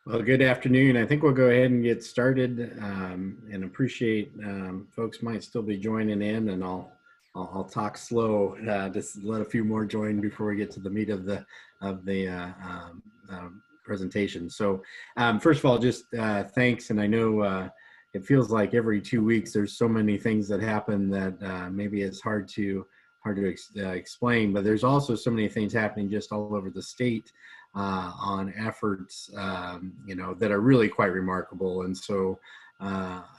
Well, good afternoon. I think we'll go ahead and get started, and appreciate folks might still be joining in, and I'll talk slow, just let a few more join before we get to the meat of the presentation. So, first of all, just thanks, and I know it feels like every 2 weeks there's so many things that happen that maybe it's hard to explain, but there's also so many things happening just all over the state on efforts, that are really quite remarkable. And so,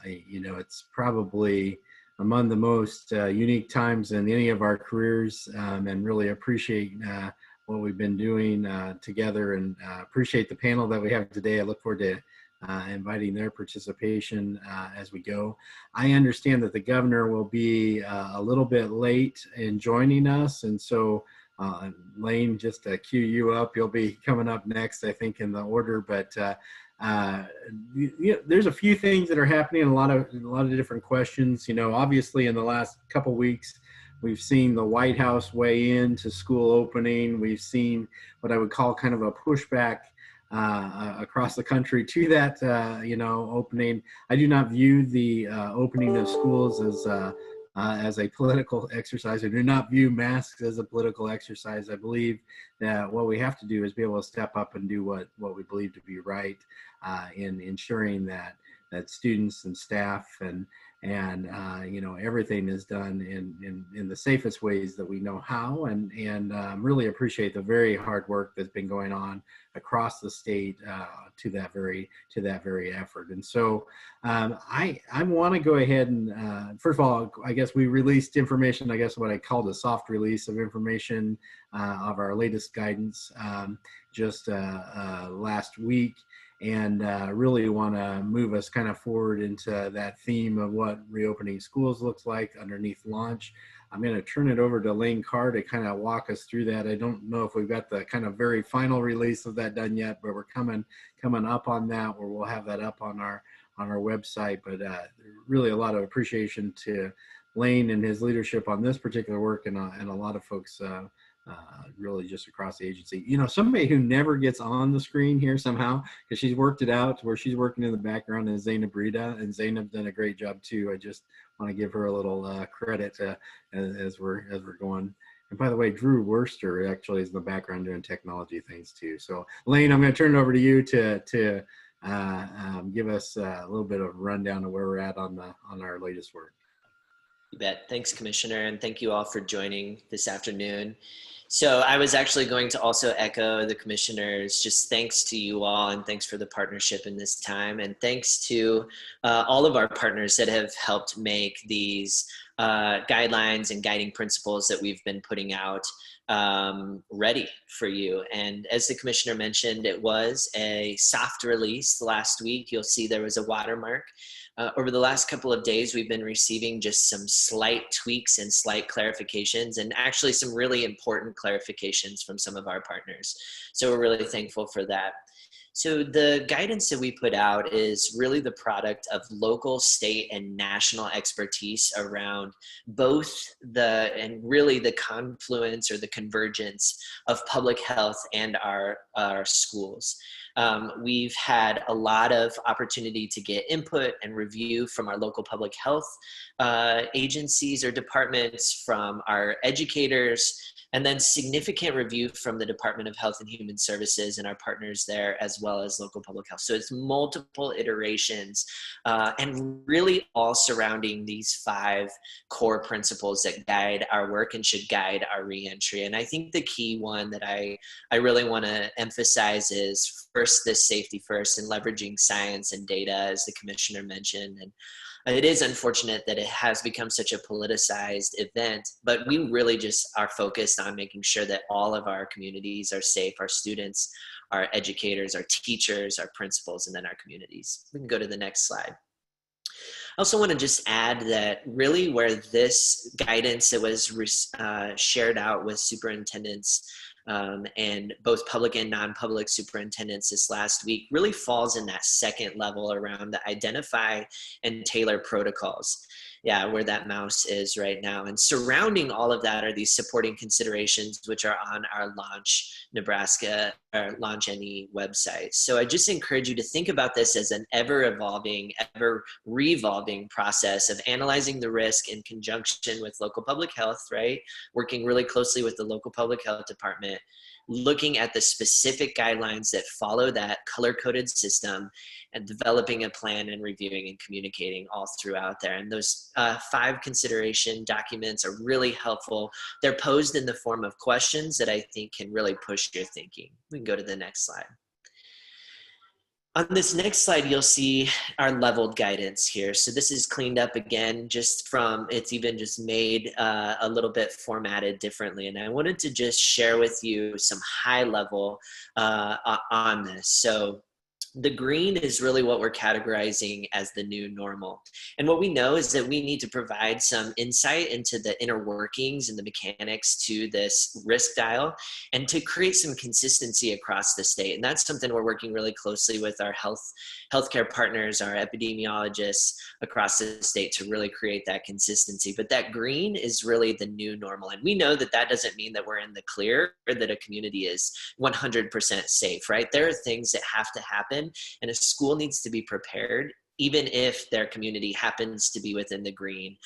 it's probably among the most unique times in any of our careers, and really appreciate what we've been doing together, and appreciate the panel that we have today. I look forward to inviting their participation as we go. I understand that the governor will be a little bit late in joining us, and so Lane, just to cue you up, you'll be coming up next, I think, in the order. But there's a few things that are happening, a lot of different questions. Obviously, in the last couple weeks, we've seen the White House weigh in to school opening. We've seen what I would call kind of a pushback across the country to that, opening. I do not view the opening of schools as a political exercise. I do not view masks as a political exercise. I believe that what we have to do is be able to step up and do what we believe to be right in ensuring that students and staff and everything is done in the safest ways that we know how, and really appreciate the very hard work that's been going on across the state to that very effort. And so I want to go ahead and first of all, I guess we released information, I guess what I called a soft release of information of our latest guidance just last week. And really want to move us kind of forward into that theme of what reopening schools looks like underneath launch. I'm going to turn it over to Lane Carr to kind of walk us through that. I don't know if we've got the kind of very final release of that done yet, but we're coming up on that, where we'll have that up on our website. But really a lot of appreciation to Lane and his leadership on this particular work, and a lot of folks really just across the agency. Somebody who never gets on the screen here somehow, because she's worked it out to where she's working in the background, is Zainab Rita, and Zainab's done a great job too. I just want to give her a little credit as we're going. And by the way, Drew Worster actually is in the background doing technology things too. So Lane, I'm going to turn it over to you to give us a little bit of a rundown of where we're at on our latest work. You bet. Thanks, Commissioner, and thank you all for joining this afternoon. So I was actually going to also echo the commissioners, just thanks to you all, and thanks for the partnership in this time, and thanks to all of our partners that have helped make these guidelines and guiding principles that we've been putting out ready for you. And as the commissioner mentioned, it was a soft release last week. You'll see there was a watermark. Over the last couple of days, we've been receiving just some slight tweaks and slight clarifications, and actually some really important clarifications from some of our partners. So we're really thankful for that. So the guidance that we put out is really the product of local, state, and national expertise around both and really the confluence or the convergence of public health and our schools. We've had a lot of opportunity to get input and review from our local public health agencies or departments, from our educators, and then significant review from the Department of Health and Human Services and our partners there, as well as local public health. So it's multiple iterations, and really all surrounding these 5 core principles that guide our work and should guide our reentry. And I think the key one that I really want to emphasize is first, this safety first, and leveraging science and data, as the commissioner mentioned. And it is unfortunate that it has become such a politicized event, but we really just are focused on making sure that all of our communities are safe, our students, our educators, our teachers, our principals, and then our communities. We can go to the next slide. I also want to just add that really where this guidance that was shared out with superintendents and both public and non-public superintendents this last week really falls in that second level around the identify and tailor protocols. Yeah, where that mouse is right now. And surrounding all of that are these supporting considerations, which are on our Launch Nebraska or Launch NE website. So I just encourage you to think about this as an ever evolving, ever revolving process of analyzing the risk in conjunction with local public health, right? Working really closely with the local public health department, looking at the specific guidelines that follow that color-coded system, and developing a plan and reviewing and communicating all throughout there. And those 5 consideration documents are really helpful. They're posed in the form of questions that I think can really push your thinking. We can go to the next slide. On this next slide, you'll see our leveled guidance here. So this is cleaned up again, just from, it's even just made a little bit formatted differently. And I wanted to just share with you some high level on this. So the green is really what we're categorizing as the new normal. And what we know is that we need to provide some insight into the inner workings and the mechanics to this risk dial and to create some consistency across the state. And that's something we're working really closely with our healthcare partners, our epidemiologists across the state to really create that consistency. But that green is really the new normal. And we know that that doesn't mean that we're in the clear or that a community is 100% safe, right? There are things that have to happen, and a school needs to be prepared, even if their community happens to be within the green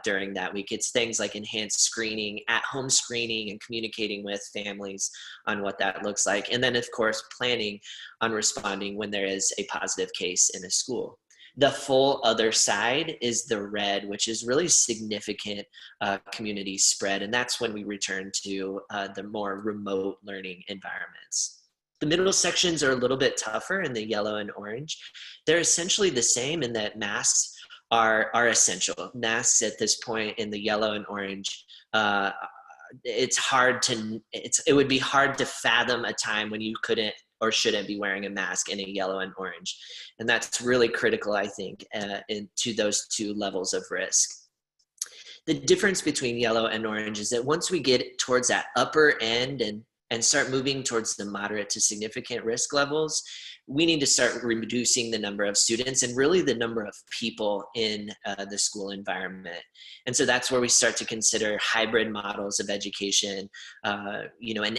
during that week. It's things like enhanced screening, at-home screening, and communicating with families on what that looks like. And then, of course, planning on responding when there is a positive case in a school. The full other side is the red, which is really significant community spread. And that's when we return to the more remote learning environments. The middle sections are a little bit tougher in the yellow and orange. They're essentially the same in that masks are essential. Masks at this point in the yellow and orange, it would be hard to fathom a time when you couldn't or shouldn't be wearing a mask in a yellow and orange. And that's really critical, I think, to those 2 levels of risk. The difference between yellow and orange is that once we get towards that upper end and start moving towards the moderate to significant risk levels, we need to start reducing the number of students and really the number of people in the school environment. And so that's where we start to consider hybrid models of education, an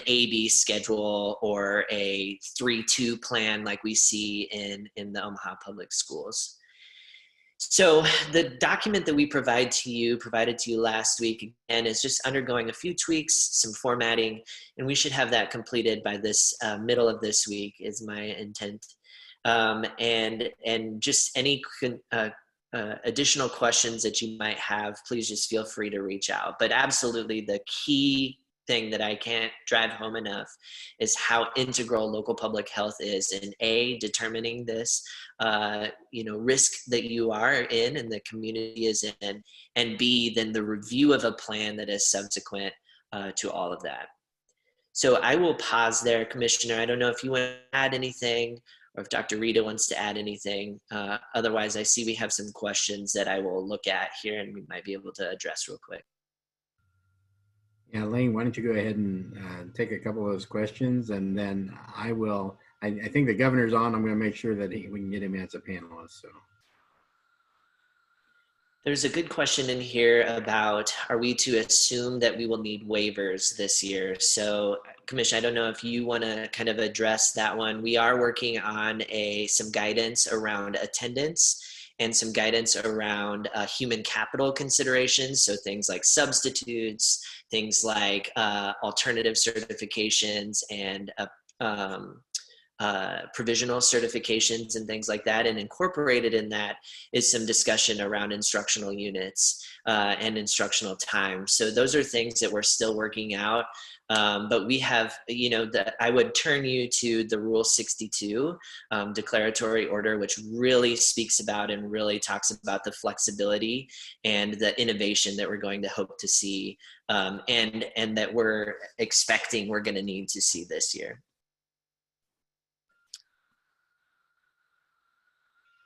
A-B schedule or a 3-2 plan like we see in the Omaha Public Schools. So the document that we provided to you last week, again, is just undergoing a few tweaks, some formatting, and we should have that completed by this middle of this week is my intent. And just any additional questions that you might have, please just feel free to reach out. But absolutely the key thing that I can't drive home enough is how integral local public health is in A, determining this risk that you are in and the community is in, and B, then the review of a plan that is subsequent to all of that. So I will pause there, Commissioner. I don't know if you want to add anything or if Dr. Rita wants to add anything. Otherwise, I see we have some questions that I will look at here and we might be able to address real quick. Yeah, Lane, why don't you go ahead and take a couple of those questions, and then I will. I think the governor's on. I'm going to make sure that we can get him as a panelist. So there's a good question in here about, are we to assume that we will need waivers this year? So, Commissioner, I don't know if you want to kind of address that one. We are working on some guidance around attendance and some guidance around human capital considerations. So things like substitutes, things like alternative certifications and provisional certifications and things like that. And incorporated in that is some discussion around instructional units and instructional time. So those are things that we're still working out. But we have, I would turn you to the Rule 62 declaratory order, which really speaks about and really talks about the flexibility and the innovation that we're going to hope to see and that we're expecting we're going to need to see this year.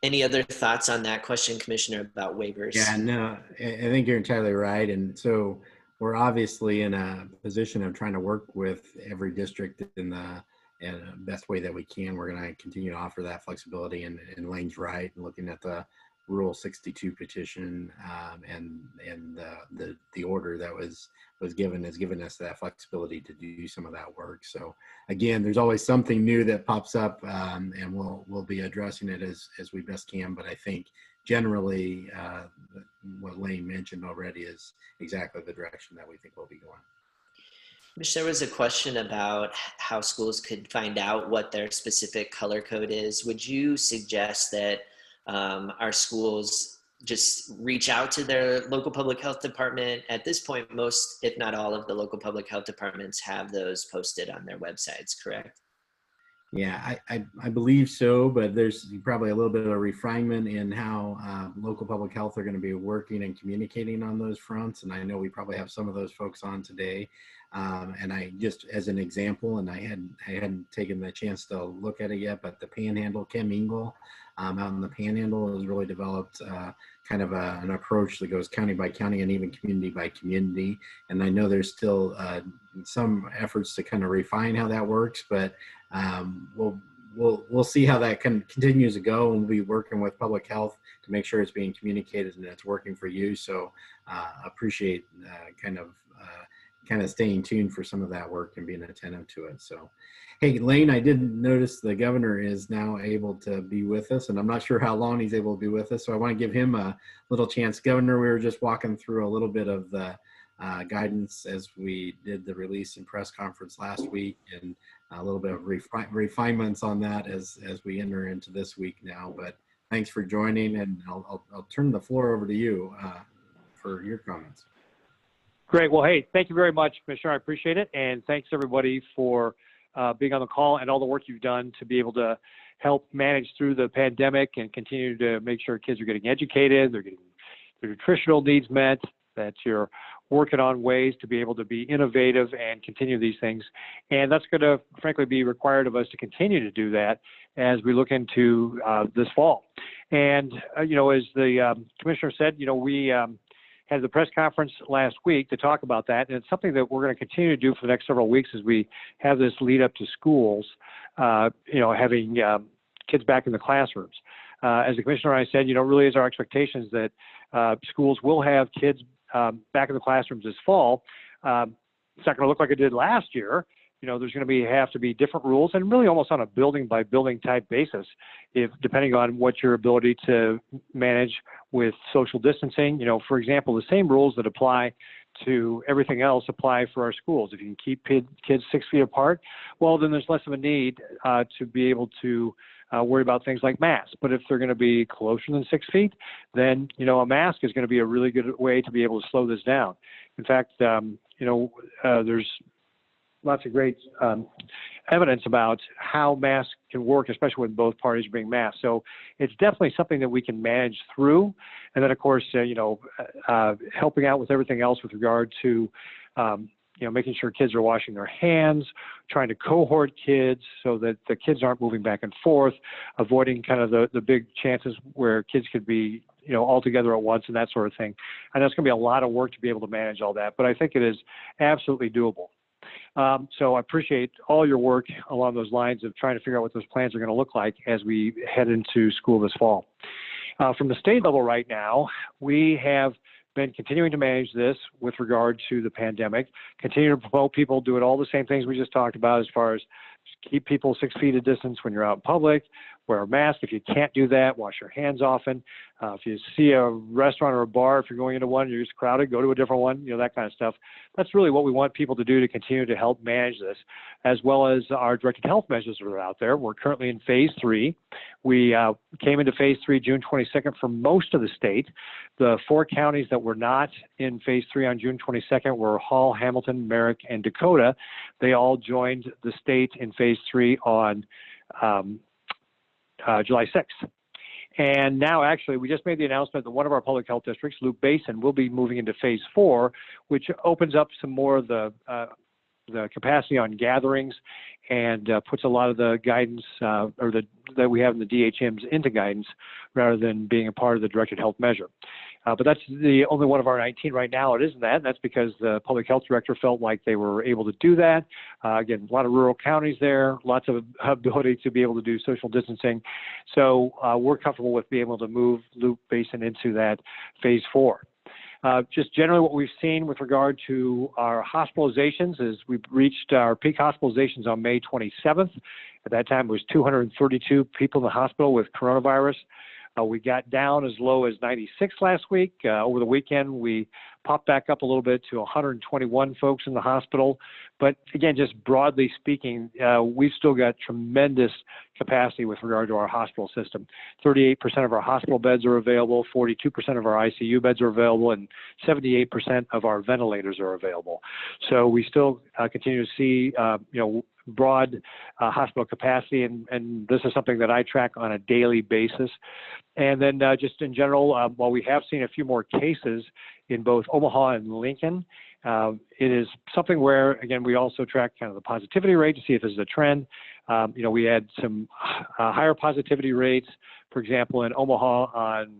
Any other thoughts on that question, Commissioner, about waivers? Yeah, no, I think you're entirely right. And so we're obviously in a position of trying to work with every district in the best way that we can. We're going to continue to offer that flexibility, and Lane's right, and looking at the Rule 62 petition, and the order that was given has given us that flexibility to do some of that work. So again, there's always something new that pops up, and we'll be addressing it as we best can. But I think generally, what Lane mentioned already is exactly the direction that we think we'll be going. There was a question about how schools could find out what their specific color code is. Would you suggest that our schools just reach out to their local public health department? At this point, most, if not all, of the local public health departments have those posted on their websites, correct? Yeah, I believe so, but there's probably a little bit of a refinement in how local public health are going to be working and communicating on those fronts. And I know we probably have some of those folks on today. And I just, as an example, and I hadn't taken the chance to look at it yet, but the Panhandle, Ken Mingle, out in the Panhandle has really developed kind of an approach that goes county by county and even community by community. And I know there's still some efforts to kind of refine how that works, but we'll see how that continues to go, and we'll be working with public health to make sure it's being communicated and it's working for you. So appreciate kind of staying tuned for some of that work and being attentive to it. So, hey, Lane, I did notice the governor is now able to be with us, and I'm not sure how long he's able to be with us. So I want to give him a little chance. Governor, we were just walking through a little bit of the guidance as we did the release and press conference last week, and a little bit of refinements on that as we enter into this week now. But thanks for joining, and I'll turn the floor over to you for your comments. Great. Well, hey, thank you very much, Commissioner. I appreciate it. And thanks, everybody, for being on the call and all the work you've done to be able to help manage through the pandemic and continue to make sure kids are getting educated, they're getting their nutritional needs met, that you're working on ways to be able to be innovative and continue these things. And that's going to, frankly, be required of us to continue to do that as we look into this fall. And, as the Commissioner said, we had the press conference last week to talk about that, and it's something that we're going to continue to do for the next several weeks as we have this lead up to schools, having kids back in the classrooms. As the Commissioner and I said, really is our expectations that schools will have kids back in the classrooms this fall. It's not going to look like it did last year. There's going to have to be different rules, and really almost on a building by building type basis, depending on what your ability to manage with social distancing. For example, the same rules that apply to everything else apply for our schools. If you can keep kids 6 feet apart, well, then there's less of a need to be able to worry about things like masks. But if they're going to be closer than 6 feet, then, a mask is going to be a really good way to be able to slow this down. In fact, there's lots of great evidence about how masks can work, especially when both parties are being masked. So it's definitely something that we can manage through. And then, of course, helping out with everything else with regard to, making sure kids are washing their hands, trying to cohort kids so that the kids aren't moving back and forth, avoiding kind of the big chances where kids could be, all together at once and that sort of thing. And that's going to be a lot of work to be able to manage all that. But I think it is absolutely doable. So I appreciate all your work along those lines of trying to figure out what those plans are going to look like as we head into school this fall. From the state level right now, we have been continuing to manage this with regard to the pandemic, continue to promote people doing all the same things we just talked about as far as keep people 6 feet of distance when you're out in public, wear a mask. If you can't do that, wash your hands often. If you see a restaurant or a bar, if you're going into one, you're just crowded, go to a different one, that kind of stuff. That's really what we want people to do to continue to help manage this, as well as our directed health measures that are out there. We're currently in phase 3. We came into phase 3 June 22nd for most of the state. The 4 counties that were not in phase 3 on June 22nd were Hall, Hamilton, Merrick, and Dakota. They all joined the state in phase 3 on July 6th. And now, actually, we just made the announcement that one of our public health districts, Loop Basin, will be moving into phase 4, which opens up some more of the capacity on gatherings and puts a lot of the guidance that we have in the DHMs into guidance rather than being a part of the directed health measure. But that's the only one of our 19 right now. It isn't that. And that's because the public health director felt like they were able to do that. Again, a lot of rural counties there, lots of ability to be able to do social distancing. So we're comfortable with being able to move Loop Basin into that phase 4. Just generally what we've seen with regard to our hospitalizations is we've reached our peak hospitalizations on May 27th. At that time, it was 232 people in the hospital with coronavirus. We got down as low as 96 last week. Over the weekend, we popped back up a little bit to 121 folks in the hospital. But again, just broadly speaking, we've still got tremendous capacity with regard to our hospital system. 38% of our hospital beds are available, 42% of our ICU beds are available, and 78% of our ventilators are available. So we still continue to see, broad hospital capacity, and this is something that I track on a daily basis. And then just in general, while we have seen a few more cases in both Omaha and Lincoln, it is something where, again, we also track kind of the positivity rate to see if there's a trend. We had some higher positivity rates, for example, in Omaha on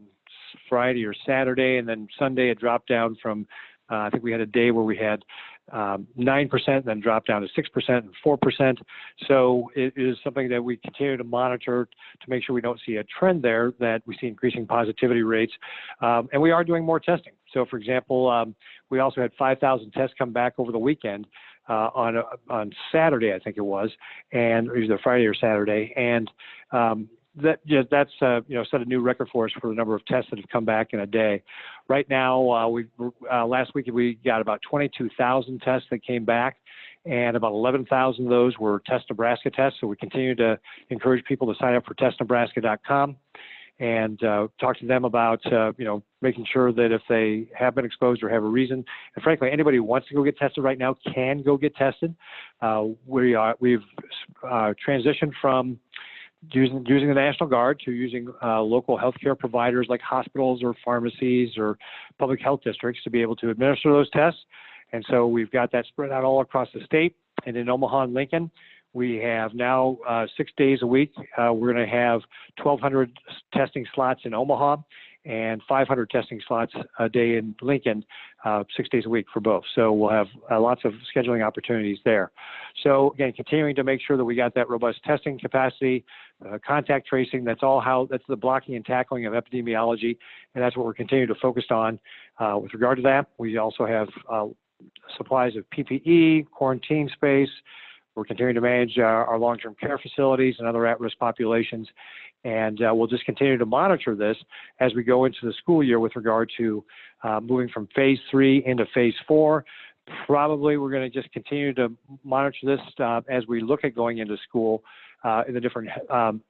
Friday or Saturday, and then Sunday it dropped down from, I think we had a day where we had 9%, then dropped down to 6% and 4%. So it is something that we continue to monitor to make sure we don't see a trend there, that we see increasing positivity rates. And we are doing more testing. So, for example, we also had 5,000 tests come back over the weekend on Saturday, I think it was, and either Friday or Saturday. And that's set a new record for us for the number of tests that have come back in a day. Right now, last week we got about 22,000 tests that came back, and about 11,000 of those were Test Nebraska tests. So we continue to encourage people to sign up for testnebraska.com and talk to them about making sure that if they have been exposed or have a reason, and frankly, anybody who wants to go get tested right now can go get tested. We've transitioned from using the National Guard to using local healthcare providers like hospitals or pharmacies or public health districts to be able to administer those tests. And so we've got that spread out all across the state. And in Omaha and Lincoln, we have now 6 days a week. We're going to have 1,200 testing slots in Omaha and 500 testing slots a day in Lincoln, 6 days a week for both. So we'll have lots of scheduling opportunities there. So again, continuing to make sure that we got that robust testing capacity, contact tracing, that's the blocking and tackling of epidemiology, and that's what we're continuing to focus on. With regard to that, we also have supplies of PPE, quarantine space. We're continuing to manage our long-term care facilities and other at-risk populations. And we'll just continue to monitor this as we go into the school year with regard to moving from phase 3 into phase 4. Probably we're going to just continue to monitor this as we look at going into school in the different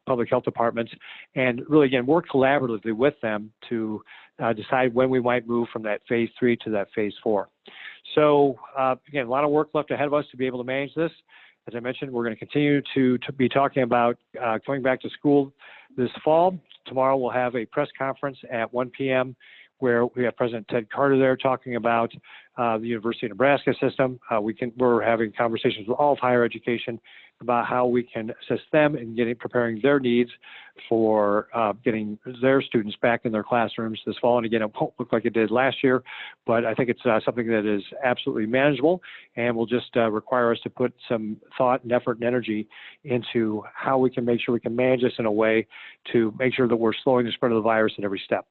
public health departments, and really, again, work collaboratively with them to decide when we might move from that phase 3 to that phase 4. So again, a lot of work left ahead of us to be able to manage this. As I mentioned, we're going to continue to be talking about coming back to school this fall. Tomorrow we'll have a press conference at 1 p.m. where we have President Ted Carter there talking about the University of Nebraska system. We're having conversations with all of higher education about how we can assist them in preparing their needs for getting their students back in their classrooms this fall. And again, it won't look like it did last year, but I think it's something that is absolutely manageable and will just require us to put some thought and effort and energy into how we can make sure we can manage this in a way to make sure that we're slowing the spread of the virus at every step.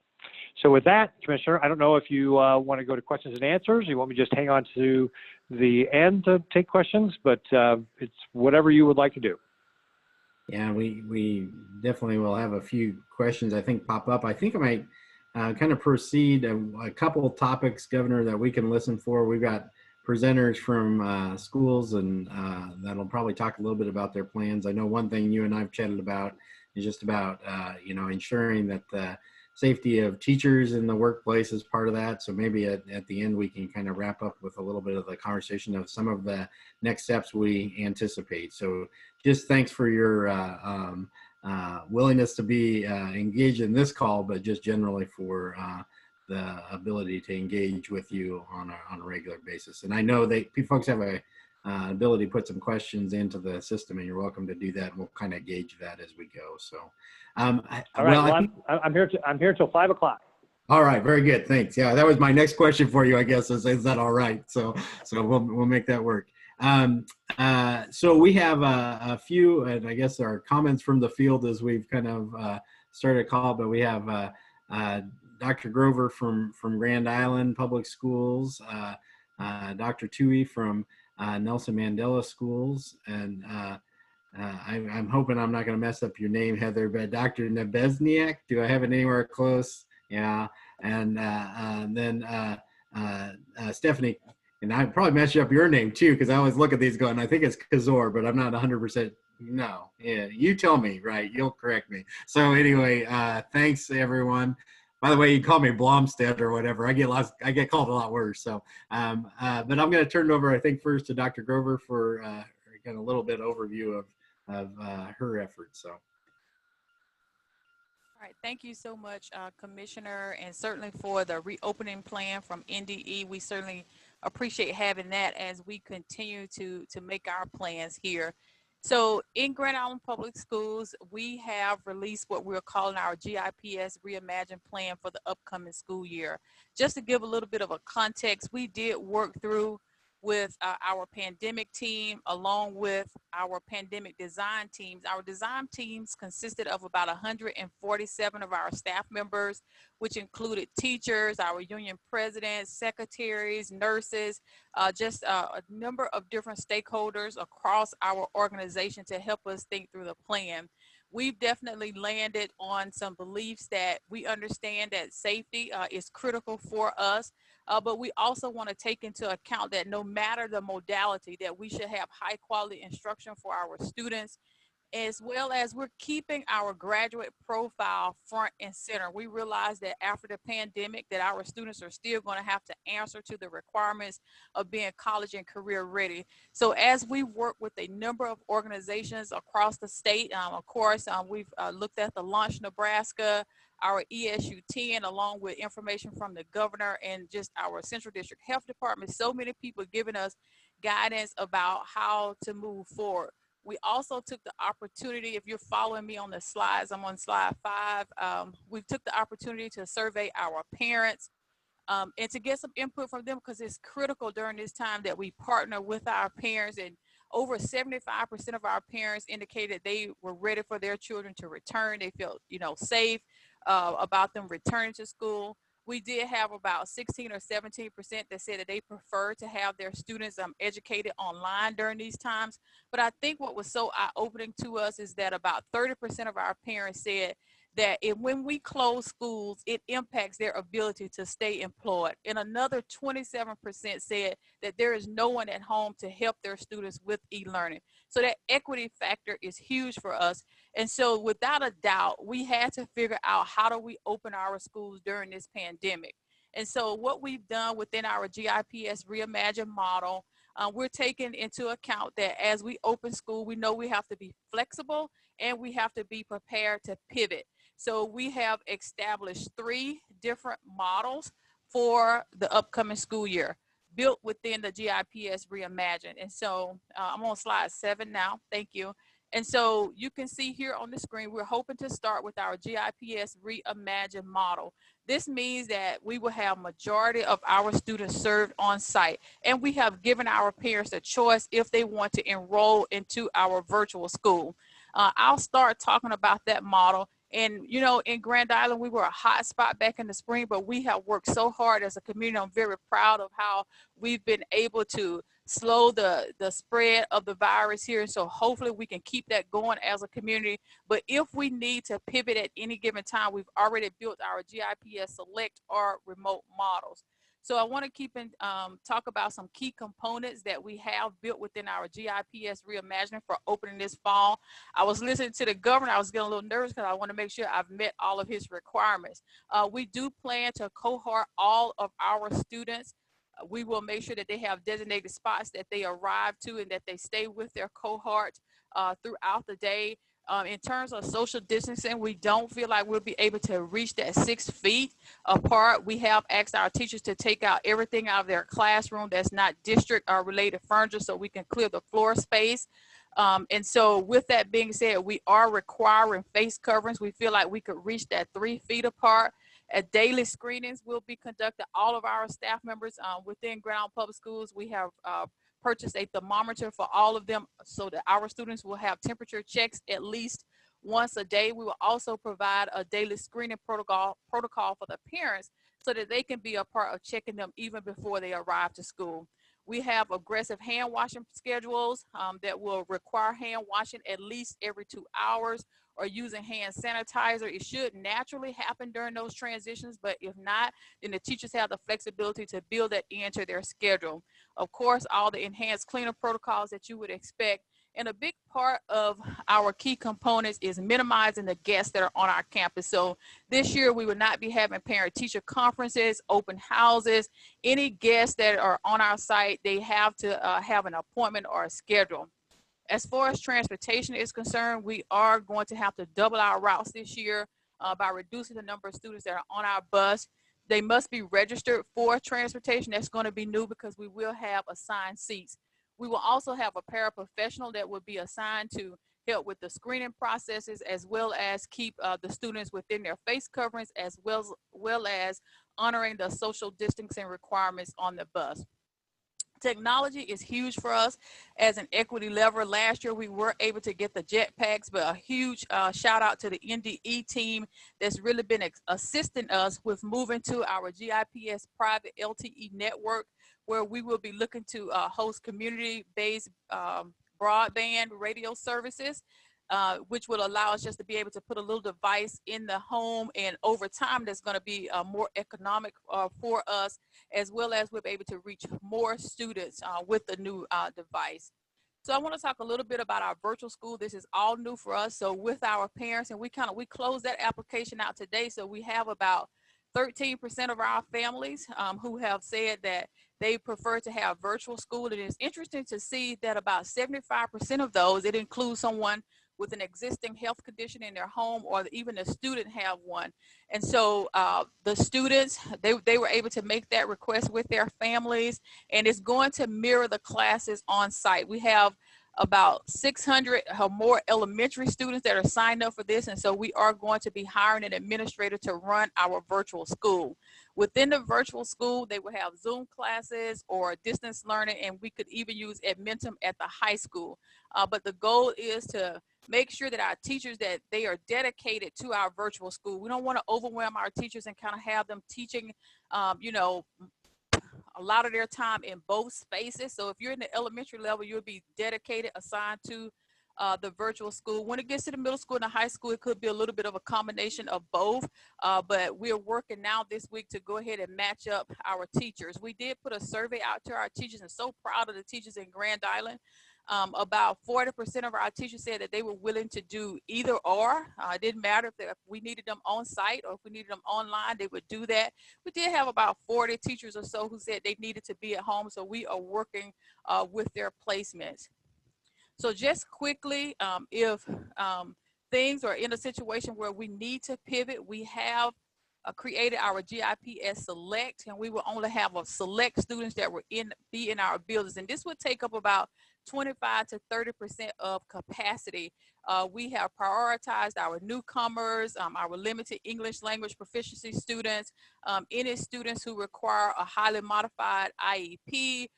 So with that, Commissioner, I don't know if you want to go to questions and answers. You want me to just hang on to the end to take questions, but it's whatever you would like to do. Yeah, we definitely will have a few questions, I think, pop up. I think I might kind of proceed a couple of topics, Governor, that we can listen for. We've got presenters from schools, and that'll probably talk a little bit about their plans. I know one thing you and I have chatted about is just about, ensuring that the safety of teachers in the workplace is part of that. So maybe at the end, we can kind of wrap up with a little bit of the conversation of some of the next steps we anticipate. So just thanks for your willingness to be engaged in this call, but just generally for the ability to engage with you on a regular basis. And I know folks have a ability to put some questions into the system, and you're welcome to do that. And we'll kind of gauge that as we go. So, all right. I'm here till 5 o'clock. All right, very good. Thanks. Yeah, that was my next question for you, I guess, is that all right? So we'll make that work. Um, so we have a few, and I guess our comments from the field as we've kind of started a call, but we have uh, Dr. Grover from Grand Island Public Schools, Dr. Tui from Nelson Mandela Schools, and I'm hoping I'm not going to mess up your name, Heather, but Dr. Nebezniak. Do I have it anywhere close? Yeah. And then Stephanie, and I probably messed up your name too, because I always look at these going, I think it's Kazor, but I'm not 100%. No. Yeah. You tell me, right? You'll correct me. So anyway, thanks everyone. By the way, you call me Blomstead or whatever. I get called a lot worse. So, but I'm going to turn it over, I think, first to Dr. Grover for a little bit overview of her efforts. So. All right, thank you so much, Commissioner, and certainly for the reopening plan from NDE. We certainly appreciate having that as we continue to make our plans here. So in Grand Island Public Schools, we have released what we're calling our GIPS Reimagine plan for the upcoming school year. Just to give a little bit of a context, we did work through with our pandemic team along with our pandemic design teams. Our design teams consisted of about 147 of our staff members, which included teachers, our union presidents, secretaries, nurses, just a number of different stakeholders across our organization to help us think through the plan. We've definitely landed on some beliefs that we understand that safety is critical for us. But we also want to take into account that no matter the modality, that we should have high quality instruction for our students, as well as we're keeping our graduate profile front and center. We realize that after the pandemic that our students are still going to have to answer to the requirements of being college and career ready. So as we work with a number of organizations across the state, of course, we've looked at the Launch Nebraska, our ESU 10, along with information from the governor and just our Central District Health Department. So many people giving us guidance about how to move forward. We also took the opportunity, if you're following me on the slides, I'm on slide 5. We took the opportunity to survey our parents and to get some input from them, because it's critical during this time that we partner with our parents. And over 75% of our parents indicated they were ready for their children to return. They felt, safe about them returning to school. We did have about 16 or 17% that said that they prefer to have their students educated online during these times. But I think what was so eye-opening to us is that about 30% of our parents said that when we close schools, it impacts their ability to stay employed. And another 27% said that there is no one at home to help their students with e-learning. So that equity factor is huge for us. And so without a doubt, we had to figure out how do we open our schools during this pandemic. And so what we've done within our GIPS Reimagine model, we're taking into account that as we open school, we know we have to be flexible and we have to be prepared to pivot. So we have established 3 different models for the upcoming school year built within the GIPS Reimagine. And so I'm on slide 7 now. Thank you. And so you can see here on the screen, we're hoping to start with our GIPS Reimagine model. This means that we will have majority of our students served on site, and we have given our parents a choice if they want to enroll into our virtual school. I'll start talking about that model. And, in Grand Island, we were a hot spot back in the spring, but we have worked so hard as a community. I'm very proud of how we've been able to slow the spread of the virus here. So hopefully we can keep that going as a community. But if we need to pivot at any given time, we've already built our GIPS Select or remote models. So I want to talk about some key components that we have built within our GIPS Reimagining for opening this fall. I was listening to the governor. I was getting a little nervous because I want to make sure I've met all of his requirements. We do plan to cohort all of our students. We will make sure that they have designated spots that they arrive to and that they stay with their cohort throughout the day. In terms of social distancing, we don't feel like we'll be able to reach that 6 feet apart. We have asked our teachers to take out everything out of their classroom that's not district or related furniture so we can clear the floor space. And so with that being said, we are requiring face coverings. We feel like we could reach that 3 feet apart. Daily screenings will be conducted. All of our staff members within Grand Island Public Schools, we have purchased a thermometer for all of them so that our students will have temperature checks at least once a day. We will also provide a daily screening protocol for the parents so that they can be a part of checking them even before they arrive to school. We have aggressive hand washing schedules that will require hand washing at least every 2 hours, or using hand sanitizer. It should naturally happen during those transitions, but if not, then the teachers have the flexibility to build that into their schedule. Of course, all the enhanced cleanup protocols that you would expect. And a big part of our key components is minimizing the guests that are on our campus. So this year we will not be having parent-teacher conferences, open houses. Any guests that are on our site, they have to have an appointment or a schedule. As far as transportation is concerned, we are going to have to double our routes this year by reducing the number of students that are on our bus. They must be registered for transportation. That's going to be new because we will have assigned seats. We will also have a paraprofessional that will be assigned to help with the screening processes, as well as keep the students within their face coverings, as well as honoring the social distancing requirements on the bus. Technology is huge for us as an equity lever. Last year, we were able to get the jetpacks, but a huge shout out to the NDE team that's really been assisting us with moving to our GIPS private LTE network, where we will be looking to host community-based broadband radio services, which will allow us just to be able to put a little device in the home, and over time that's going to be more economic for us, as well as we'll be able to reach more students with the new device. So I want to talk a little bit about our virtual school. This is all new for us. So with our parents, and we closed that application out today. So we have about 13% of our families who have said that they prefer to have virtual school. And it's interesting to see that about 75% of those, it includes someone with an existing health condition in their home, or even a student have one. And so the students, they were able to make that request with their families, and it's going to mirror the classes on site. We have about 600 or more elementary students that are signed up for this, and so we are going to be hiring an administrator to run our virtual school. Within the virtual school, they will have Zoom classes or distance learning, and we could even use Edmentum at the high school. But the goal is to make sure that our teachers, that they are dedicated to our virtual school. We don't want to overwhelm our teachers and kind of have them teaching, you know, a lot of their time in both spaces. So if you're in the elementary level, you'll be dedicated, assigned to the virtual school. When it gets to the middle school and the high school, it could be a little bit of a combination of both, but we're working now this week to go ahead and match up our teachers. We did put a survey out to our teachers, and so proud of the teachers in Grand Island. About 40% of our teachers said that they were willing to do either or. It didn't matter if we needed them on site or if we needed them online, they would do that. We did have about 40 teachers or so who said they needed to be at home, so we are working with their placements. So just quickly, if things are in a situation where we need to pivot, we have created our GIPS Select, and we will only have a select students that will be in our buildings, and this would take up about 25 to 30% of capacity. We have prioritized our newcomers, our limited English language proficiency students, any students who require a highly modified IEP,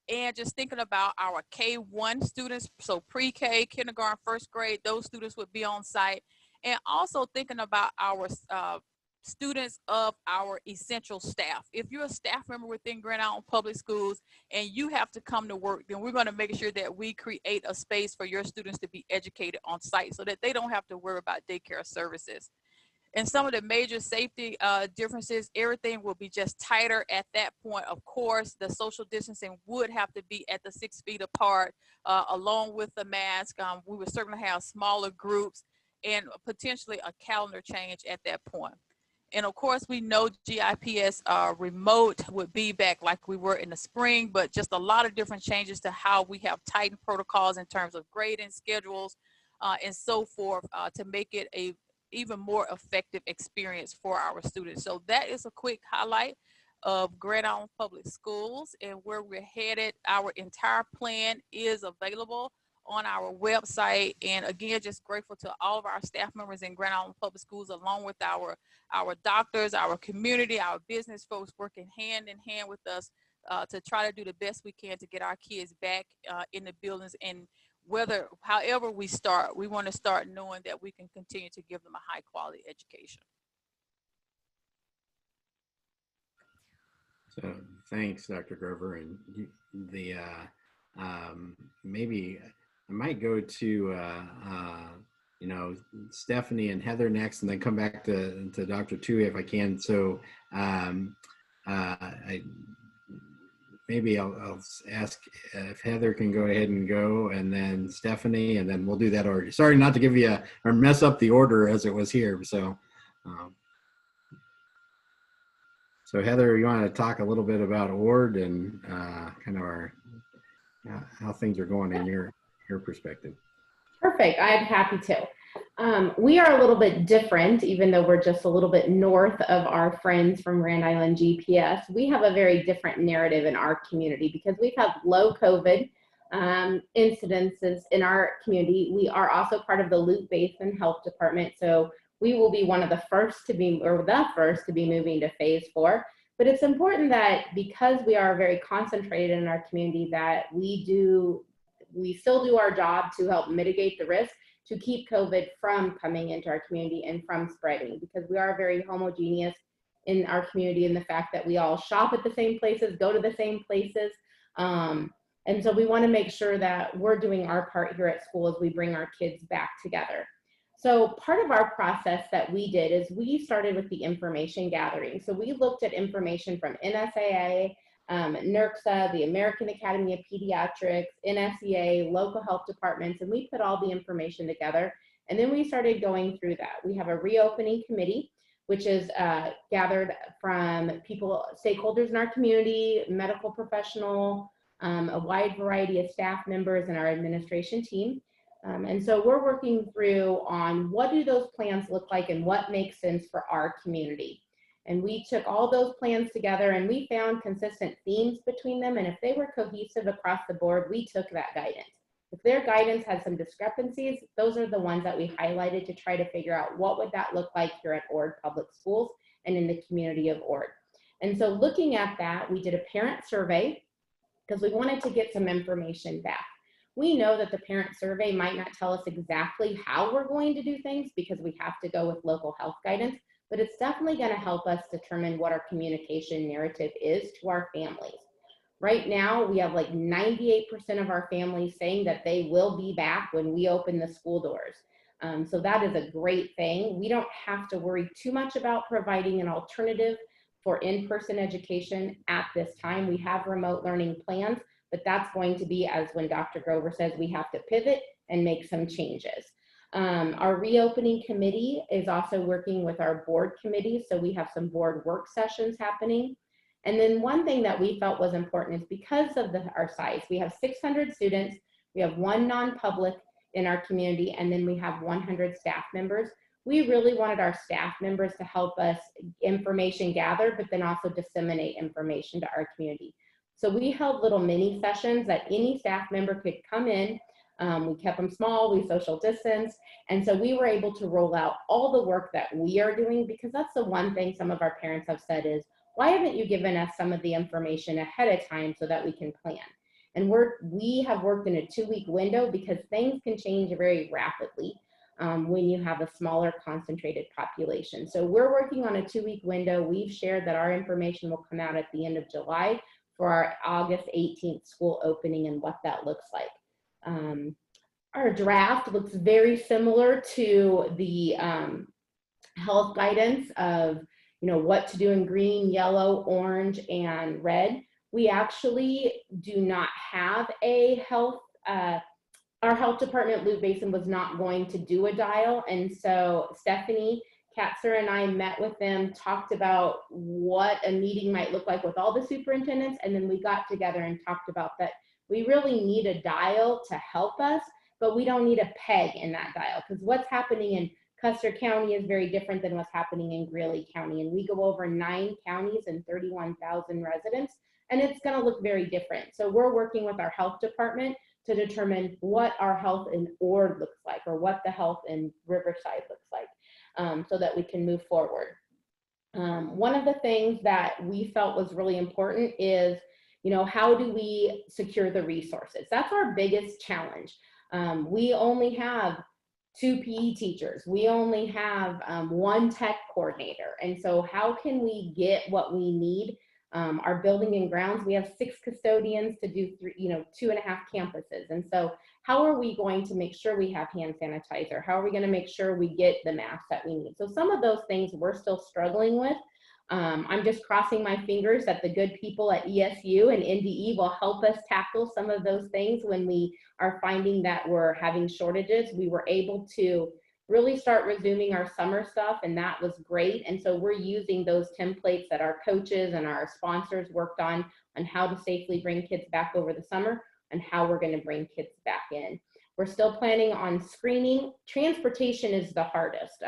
and just thinking about our K-1 students, so pre-K, kindergarten, first grade, those students would be on site, and also thinking about our students of our essential staff. If you're a staff member within Grand Island Public Schools and you have to come to work, then we're going to make sure that we create a space for your students to be educated on site so that they don't have to worry about daycare services. And some of the major safety differences, everything will be just tighter at that point. Of course, the social distancing would have to be at the 6 feet apart, along with the mask. We would certainly have smaller groups and potentially a calendar change at that point. And of course, we know GIPS remote would be back like we were in the spring, but just a lot of different changes to how we have tightened protocols in terms of grading schedules and so forth to make it a even more effective experience for our students. So that is a quick highlight of Grand Island Public Schools and where we're headed. Our entire plan is available on our website. And again, just grateful to all of our staff members in Grand Island Public Schools, along with our doctors, our community, our business folks working hand in hand with us to try to do the best we can to get our kids back in the buildings. And however we start, we want to start knowing that we can continue to give them a high quality education. So thanks, Dr. Grover. And maybe I might go to Stephanie and Heather next, and then come back to Dr. Tui if I can. So I'll ask if Heather can go ahead and go, and then Stephanie, and then we'll do that order. Sorry not to give you or mess up the order as it was here. So, so Heather, you want to talk a little bit about ORD and kind of how things are going in your perspective? Perfect. I'm happy to. We are a little bit different, even though we're just a little bit north of our friends from Grand Island GPS. We have a very different narrative in our community because we've had low COVID incidences in our community. We are also part of the Loop Basin Health Department, so we will be one of the first to be, or the first to be moving to phase 4. But it's important that because we are very concentrated in our community, that we still do our job to help mitigate the risk to keep COVID from coming into our community and from spreading, because we are very homogeneous in our community in the fact that we all shop at the same places, go to the same places. And so we want to make sure that we're doing our part here at school as we bring our kids back together. So part of our process that we did is we started with the information gathering. So we looked at information from NSAA, NERCSA, the American Academy of Pediatrics, NSEA, local health departments, and we put all the information together. And then we started going through that. We have a reopening committee, which is gathered from stakeholders in our community, medical professional, a wide variety of staff members and our administration team. And so we're working through on what do those plans look like and what makes sense for our community. And we took all those plans together and we found consistent themes between them. And if they were cohesive across the board, we took that guidance. If their guidance had some discrepancies, those are the ones that we highlighted to try to figure out what would that look like here at ORD Public Schools and in the community of ORD. And so looking at that, we did a parent survey because we wanted to get some information back. We know that the parent survey might not tell us exactly how we're going to do things because we have to go with local health guidance, but it's definitely going to help us determine what our communication narrative is to our families. Right now, we have like 98% of our families saying that they will be back when we open the school doors. So that is a great thing. We don't have to worry too much about providing an alternative for in-person education at this time. We have remote learning plans, but that's going to be, as when Dr. Grover says, we have to pivot and make some changes. Our reopening committee is also working with our board committee, so we have some board work sessions happening. And then one thing that we felt was important is because of our size, we have 600 students, we have 1 non-public in our community, and then we have 100 staff members. We really wanted our staff members to help us information gather, but then also disseminate information to our community. So we held little mini sessions that any staff member could come in. We kept them small, we social distance. And so we were able to roll out all the work that we are doing, because that's the one thing some of our parents have said is, why haven't you given us some of the information ahead of time so that we can plan? And we have worked in a 2-week window because things can change very rapidly when you have a smaller concentrated population. So we're working on a 2-week window. We've shared that our information will come out at the end of July for our August 18th school opening and what that looks like. Our draft looks very similar to the health guidance of what to do in green, yellow, orange, and red. We actually do not have a health, our health department, Loop Basin, was not going to do a dial. And so Stephanie Katzer and I met with them, talked about what a meeting might look like with all the superintendents. And then we got together and talked about that we really need a dial to help us, but we don't need a peg in that dial, because what's happening in Custer County is very different than what's happening in Greeley County. And we go over 9 counties and 31,000 residents, and it's going to look very different. So we're working with our health department to determine what our health in Ord looks like, or what the health in Riverside looks like, so that we can move forward. One of the things that we felt was really important is, how do we secure the resources? That's our biggest challenge. We only have 2 PE teachers. We only have 1 tech coordinator. And so how can we get what we need? Our building and grounds, we have 6 custodians to do 2.5 campuses. And so how are we going to make sure we have hand sanitizer? How are we going to make sure we get the masks that we need? So some of those things we're still struggling with. I'm just crossing my fingers that the good people at ESU and NDE will help us tackle some of those things when we are finding that we're having shortages. We were able to really start resuming our summer stuff, and that was great. And so we're using those templates that our coaches and our sponsors worked on how to safely bring kids back over the summer and how we're going to bring kids back in. We're still planning on screening. Transportation is the hardest.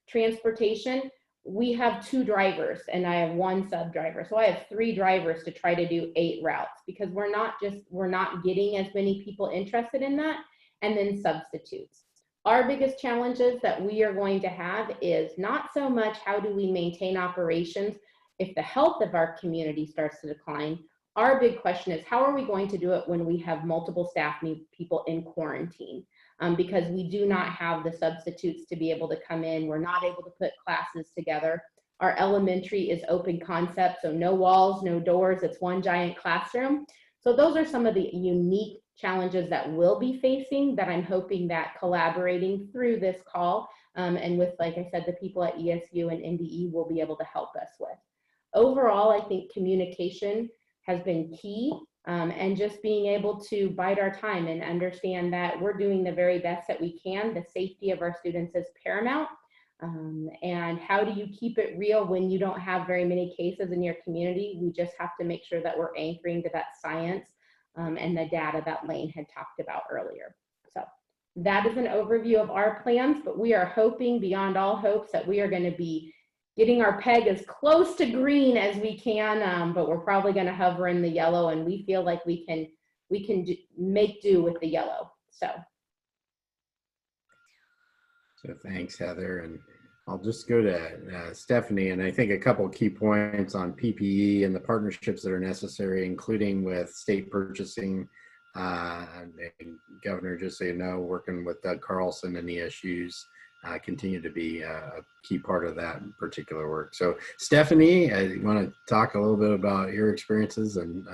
Transportation, we have 2 drivers and I have 1 sub driver. So I have 3 drivers to try to do 8 routes, because we're not getting as many people interested in that. And then substitutes. Our biggest challenges that we are going to have is not so much how do we maintain operations if the health of our community starts to decline. Our big question is, how are we going to do it when we have multiple staff people in quarantine? Because we do not have the substitutes to be able to come in. We're not able to put classes together. Our elementary is open concept, so no walls, no doors. It's 1 giant classroom. So those are some of the unique challenges that we'll be facing, that I'm hoping that collaborating through this call and with, like I said, the people at ESU and NDE will be able to help us with. Overall, I think communication has been key, and just being able to bide our time and understand that we're doing the very best that we can. The safety of our students is paramount. And how do you keep it real when you don't have very many cases in your community? We just have to make sure that we're anchoring to that science and the data that Lane had talked about earlier. So that is an overview of our plans, but we are hoping beyond all hopes that we are going to be getting our peg as close to green as we can, but we're probably going to hover in the yellow, and we feel like we can make do with the yellow. So thanks, Heather. And I'll just go to Stephanie, and I think a couple of key points on PPE and the partnerships that are necessary, including with state purchasing, and Governor, just so you know, working with Doug Carlson and ESUs continue to be a key part of that particular work. So Stephanie, you want to talk a little bit about your experiences and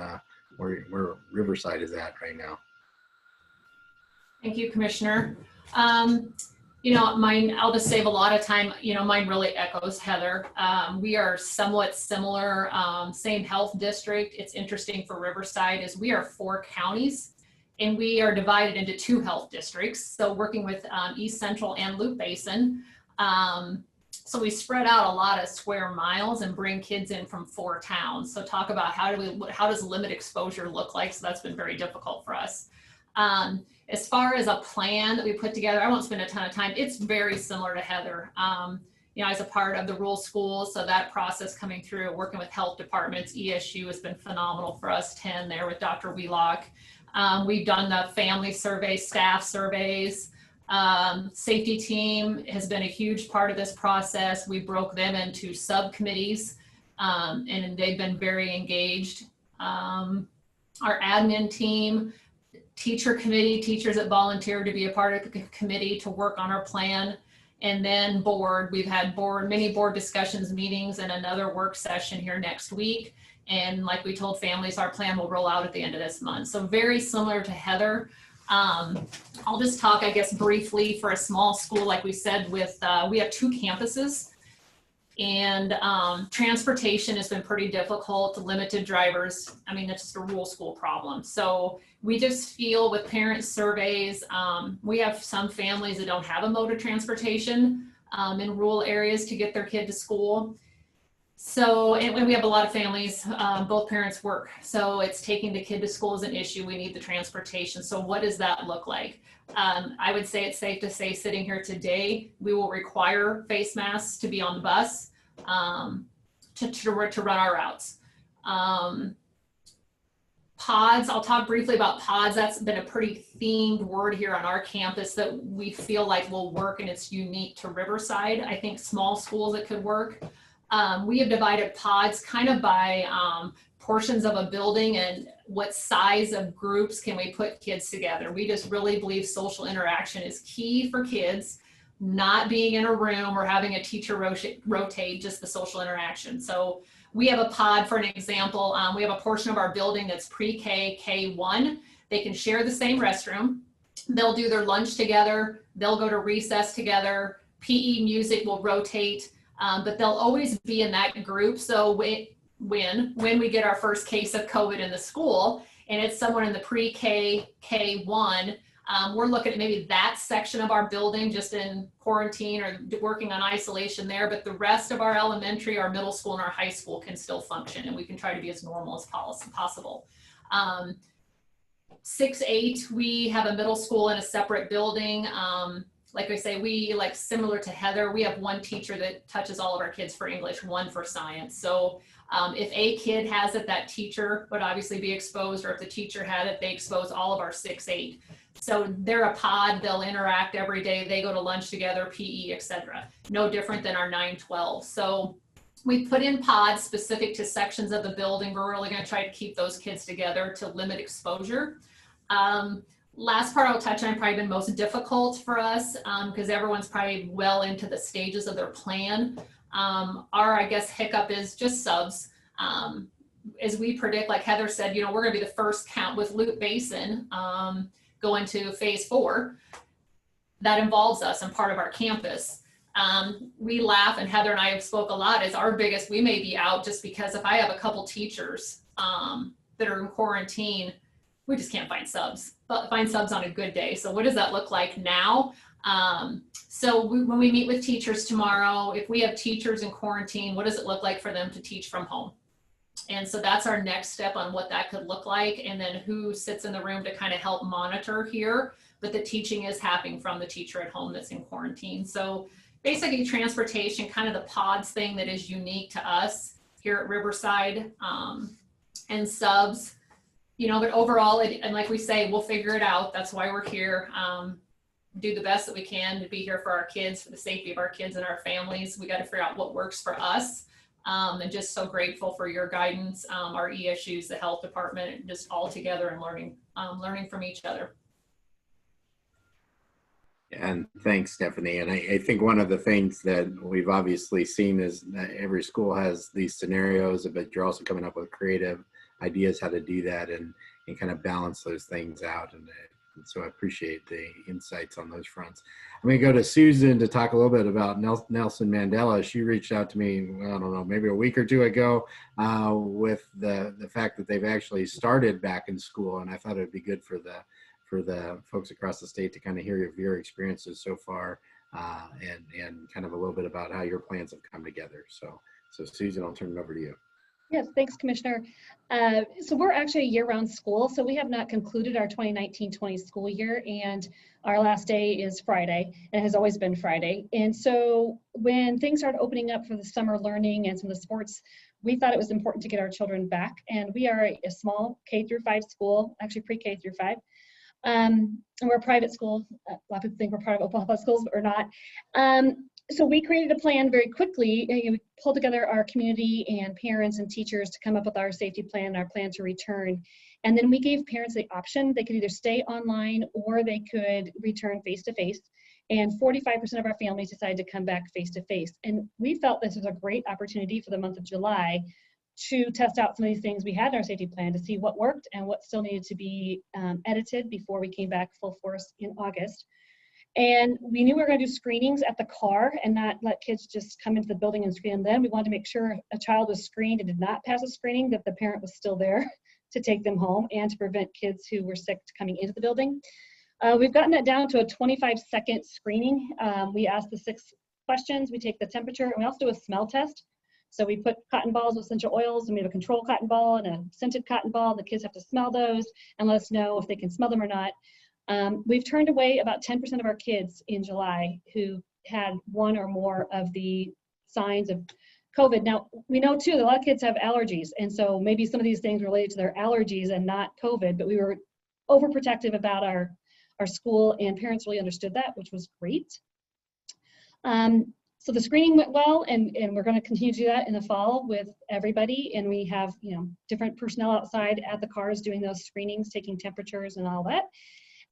where Riverside is at right now? Thank you, Commissioner. Mine, I'll just save a lot of time. Mine really echoes Heather. We are somewhat similar, same health district. It's interesting for Riverside is we are 4 counties and we are divided into 2 health districts. So working with East Central and Loop Basin. So we spread out a lot of square miles and bring kids in from 4 towns. So talk about how does limit exposure look like? So that's been very difficult for us. As far as a plan that we put together, I won't spend a ton of time. It's very similar to Heather. As a part of the rural schools, so that process coming through, working with health departments, ESU has been phenomenal for us, 10 there with Dr. Wheelock. We've done the family surveys, staff surveys. Safety team has been a huge part of this process. We broke them into subcommittees, and they've been very engaged. Our admin team, teacher committee, teachers that volunteered to be a part of the committee to work on our plan. And then board, we've had many board discussions, meetings, and another work session here next week. And like we told families, our plan will roll out at the end of this month. So very similar to Heather. I'll just talk, I guess, briefly for a small school, like we said, with we have 2 campuses. And transportation has been pretty difficult, limited drivers. I mean, it's just a rural school problem. So we just feel with parent surveys, we have some families that don't have a mode of transportation in rural areas to get their kid to school. So, and we have a lot of families, both parents work. So it's taking the kid to school is an issue. We need the transportation. So what does that look like? I would say it's safe to say sitting here today, we will require face masks to be on the bus to run our routes. Pods, I'll talk briefly about pods. That's been a pretty themed word here on our campus that we feel like will work, and it's unique to Riverside. I think small schools it could work. We have divided pods kind of by portions of a building and what size of groups can we put kids together. We just really believe social interaction is key for kids, not being in a room or having a teacher rotate, just the social interaction. So we have a pod, for an example. We have a portion of our building that's pre-K, K1. They can share the same restroom. They'll do their lunch together. They'll go to recess together. PE music will rotate, but they'll always be in that group. So when we get our first case of COVID in the school, and it's someone in the pre-K, K1, we're looking at maybe that section of our building just in quarantine or working on isolation there, but the rest of our elementary, our middle school, and our high school can still function, and we can try to be as normal as possible. 6-8, we have a middle school in a separate building. Like I say, we, like similar to Heather, we have one teacher that touches all of our kids for English, one for science. So if a kid has it, that teacher would obviously be exposed, or if the teacher had it, they expose all of our 6-8. So they're a pod, they'll interact every day, they go to lunch together, PE, etc. No different than our 9-12. So we put in pods specific to sections of the building. We're really going to try to keep those kids together to limit exposure. Last part I'll touch on, probably been most difficult for us because everyone's probably well into the stages of their plan. Our, I guess, hiccup is just subs. As we predict, like Heather said, you know, we're going to be the first count with Loop Basin going to phase 4. That involves us and part of our campus. We laugh, and Heather and I have spoke a lot, is our biggest, we may be out just because if I have a couple teachers that are in quarantine, we just can't find subs, but find subs on a good day. So what does that look like now? So when we meet with teachers tomorrow, if we have teachers in quarantine, what does it look like for them to teach from home? And so that's our next step on what that could look like. And then who sits in the room to kind of help monitor here, but the teaching is happening from the teacher at home that's in quarantine. So basically transportation, kind of the pods thing that is unique to us here at Riverside, and subs, you know, but overall, and like we say, we'll figure it out. That's why we're here. Do the best that we can to be here for our kids, for the safety of our kids and our families. We got to figure out what works for us. And just so grateful for your guidance, our ESUs, the health department, just all together and learning from each other. And thanks, Stephanie. And I think one of the things that we've obviously seen is that every school has these scenarios, but you're also coming up with creative ideas how to do that and kind of balance those things out. And so I appreciate the insights on those fronts. I'm going to go to Susan to talk a little bit about Nelson Mandela. She reached out to me, well, I don't know, maybe a week or two ago with the fact that they've actually started back in school. And I thought it would be good for the folks across the state to kind of hear your experiences so far and kind of a little bit about how your plans have come together. So Susan, I'll turn it over to you. Yes, thanks, Commissioner. So we're actually a year-round school, so we have not concluded our 2019-20 school year, and our last day is Friday, and it has always been Friday. And so when things started opening up for the summer learning and some of the sports, we thought it was important to get our children back, and we are a small K-5 school, actually pre-K through 5. And we're a private school. A lot of people think we're part of Oklahoma schools, but we're not. So we created a plan very quickly. We pulled together our community and parents and teachers to come up with our safety plan and our plan to return. And then we gave parents the option. They could either stay online or they could return face-to-face. And 45% of our families decided to come back face-to-face. And we felt this was a great opportunity for the month of July to test out some of these things we had in our safety plan to see what worked and what still needed to be edited before we came back full force in August. And we knew we were going to do screenings at the car and not let kids just come into the building and screen them. We wanted to make sure a child was screened and did not pass a screening, that the parent was still there to take them home and to prevent kids who were sick coming into the building. We've gotten that down to a 25-second screening. We ask the 6 questions, we take the temperature, and we also do a smell test. So we put cotton balls with essential oils, and we have a control cotton ball and a scented cotton ball. The kids have to smell those and let us know if they can smell them or not. We've turned away about 10% of our kids in July who had one or more of the signs of COVID. Now, we know too, that a lot of kids have allergies. And so maybe some of these things related to their allergies and not COVID, but we were overprotective about our school, and parents really understood that, which was great. So the screening went well, and we're going to continue to do that in the fall with everybody. And we have, different personnel outside at the cars doing those screenings, taking temperatures and all that.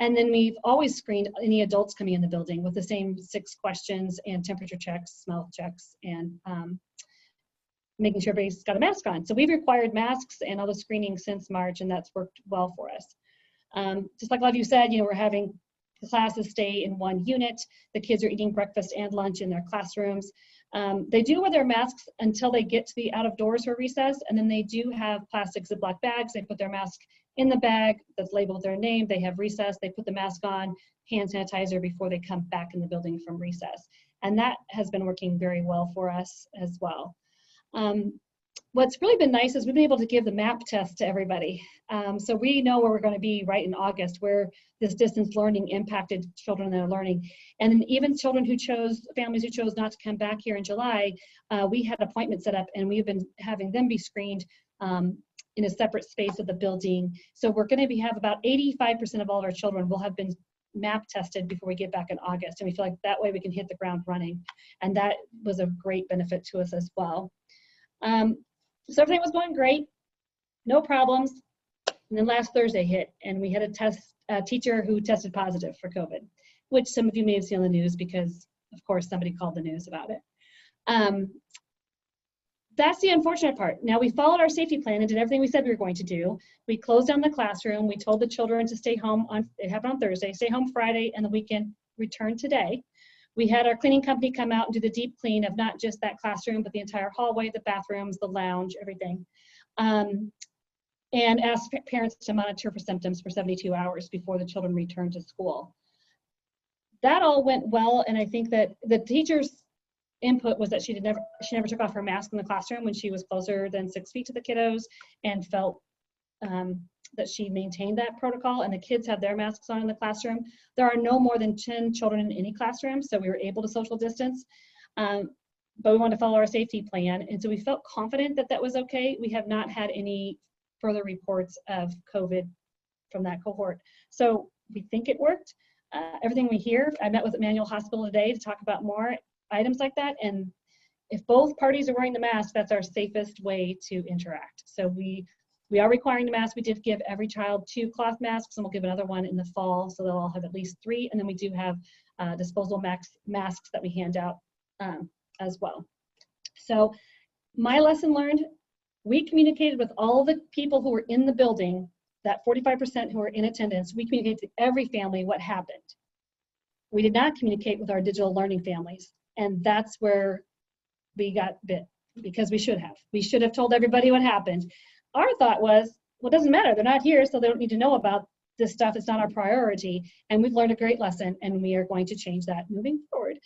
And then we've always screened any adults coming in the building with the same 6 questions and temperature checks, smell checks, and making sure everybody's got a mask on. So we've required masks and all the screening since March, and that's worked well for us. Just like a lot of you said, we're having the classes stay in one unit. The kids are eating breakfast and lunch in their classrooms. They do wear their masks until they get to the out of doors for recess, and then they do have plastic Ziploc bags. They put their mask in the bag that's labeled their name. They have recess. They put the mask on, hand sanitizer before they come back in the building from recess. And that has been working very well for us as well. What's really been nice is we've been able to give the MAP test to everybody. So we know where we're going to be right in August, where this distance learning impacted children in their learning. And then even children families who chose not to come back here in July, we had appointments set up, and we've been having them be screened in a separate space of the building. So we're going to have about 85% of all of our children will have been MAP tested before we get back in August. And we feel like that way we can hit the ground running. And that was a great benefit to us as well. So everything was going great, no problems. And then last Thursday hit, and we had a teacher who tested positive for COVID, which some of you may have seen on the news because, of course, somebody called the news about it. That's the unfortunate part. Now, we followed our safety plan and did everything we said we were going to do. We closed down the classroom. We told the children to stay home it happened on Thursday, stay home Friday, and the weekend, return today. We had our cleaning company come out and do the deep clean of not just that classroom, but the entire hallway, the bathrooms, the lounge, everything. And asked parents to monitor for symptoms for 72 hours before the children returned to school. That all went well, and I think that the teacher's input was that she never took off her mask in the classroom when she was closer than 6 feet to the kiddos, and felt that she maintained that protocol, and the kids had their masks on in the classroom. There are no more than 10 children in any classroom, so we were able to social distance, but we wanted to follow our safety plan, and so we felt confident that that was okay. We have not had any further reports of COVID from that cohort. So we think it worked. Everything we hear, I met with Emmanuel Hospital today to talk about more items like that, and if both parties are wearing the mask, that's our safest way to interact. So we are requiring the mask. We did give every child 2 cloth masks, and we'll give another one in the fall, so they'll all have at least 3. And then we do have disposable masks that we hand out as well. So my lesson learned, we communicated with all the people who were in the building, that 45% who were in attendance. We communicated to every family what happened. We did not communicate with our digital learning families, and that's where we got bit, because we should have. We should have told everybody what happened. Our thought was, well, it doesn't matter. They're not here, so they don't need to know about this stuff. It's not our priority. And we've learned a great lesson, and we are going to change that moving forward.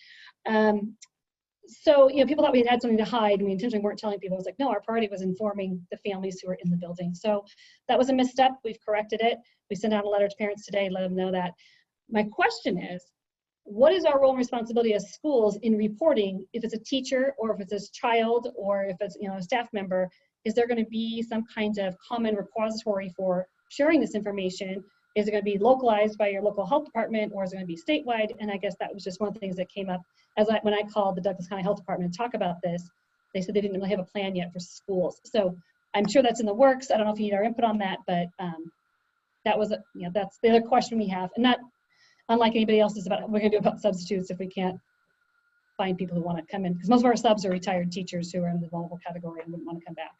So, people thought we had something to hide, and we intentionally weren't telling people. It was like, no, our priority was informing the families who were in the building. So that was a misstep. We've corrected it. We sent out a letter to parents today, let them know that. My question is, what is our role and responsibility as schools in reporting if it's a teacher, or if it's a child, or if it's a staff member? Is there going to be some kind of common repository for sharing this information? Is it going to be localized by your local health department, or is it going to be statewide? And I guess that was just one of the things that came up when I called the Douglas County Health Department to talk about this. They said they didn't really have a plan yet for schools. So I'm sure that's in the works. I don't know if you need our input on that, but that was that's the other question we have, and not unlike anybody else's about what we're going to do about substitutes if we can't find people who want to come in, because most of our subs are retired teachers who are in the vulnerable category and wouldn't want to come back.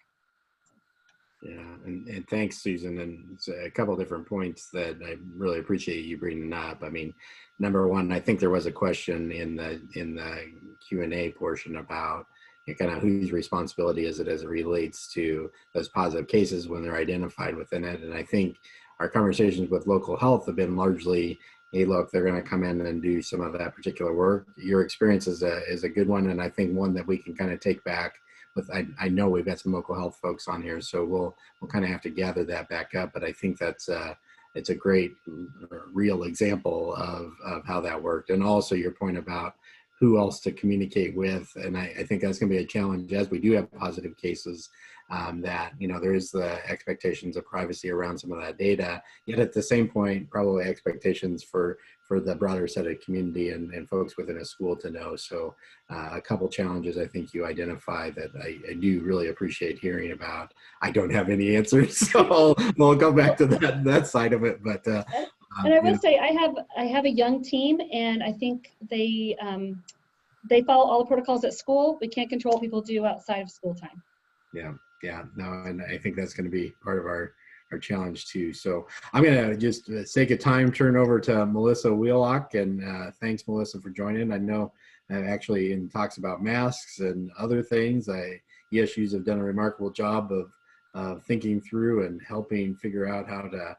Yeah, and thanks, Susan. And it's a couple different points that I really appreciate you bringing up. I mean, number one, I think there was a question in the Q&A portion about kind of whose responsibility is it as it relates to those positive cases when they're identified within it. And I think our conversations with local health have been largely, hey, look, they're going to come in and do some of that particular work. Your experience is a good one, and I think one that we can kind of take back. I know we've got some local health folks on here, so we'll kind of have to gather that back up. But I think it's a great real example of how that worked. And also your point about who else to communicate with. And I think that's going to be a challenge as we do have positive cases, that, you know, there is the expectations of privacy around some of that data, yet at the same point, probably expectations for the broader set of community and folks within a school to know. So a couple challenges I think you identify that I do really appreciate hearing about. I don't have any answers, so we'll go back to that side of it. But and I will say I have a young team, and I think they follow all the protocols at school. We can't control what people do outside of school time. Yeah, no, and I think that's going to be part of our challenge too. So I'm going to just sake of time turn over to Melissa Wheelock, and thanks, Melissa, for joining. I know actually in talks about masks and other things, ESUs have done a remarkable job of thinking through and helping figure out how to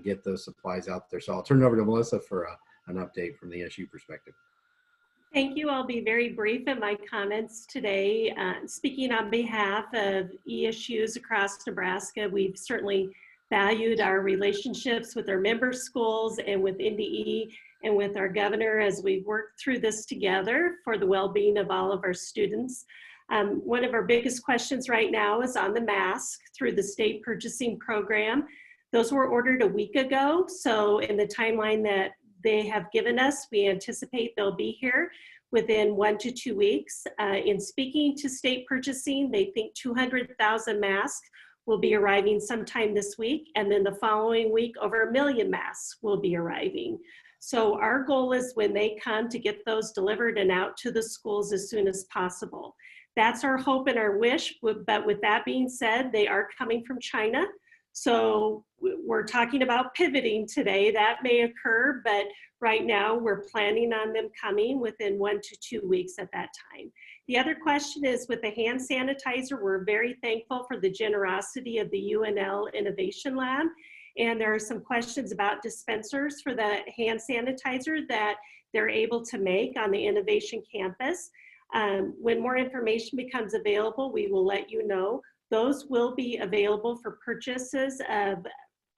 get those supplies out there. So I'll turn it over to Melissa for an update from the ESU perspective. Thank you. I'll be very brief in my comments today. Speaking on behalf of ESUs across Nebraska, we've certainly valued our relationships with our member schools and with NDE and with our governor as we work through this together for the well-being of all of our students. One of our biggest questions right now is on the mask through the state purchasing program. Those were ordered a week ago, so in the timeline that they have given us, we anticipate they'll be here within 1 to 2 weeks. In speaking to state purchasing, they think 200,000 masks will be arriving sometime this week, and then the following week, over 1 million masks will be arriving. So our goal is when they come to get those delivered and out to the schools as soon as possible. That's our hope and our wish, but with that being said, they are coming from China. So we're talking about pivoting today. That may occur, but right now we're planning on them coming within 1 to 2 weeks at that time. The other question is with the hand sanitizer, we're very thankful for the generosity of the UNL Innovation Lab. And there are some questions about dispensers for the hand sanitizer that they're able to make on the Innovation Campus. When more information becomes available, we will let you know. Those will be available for purchases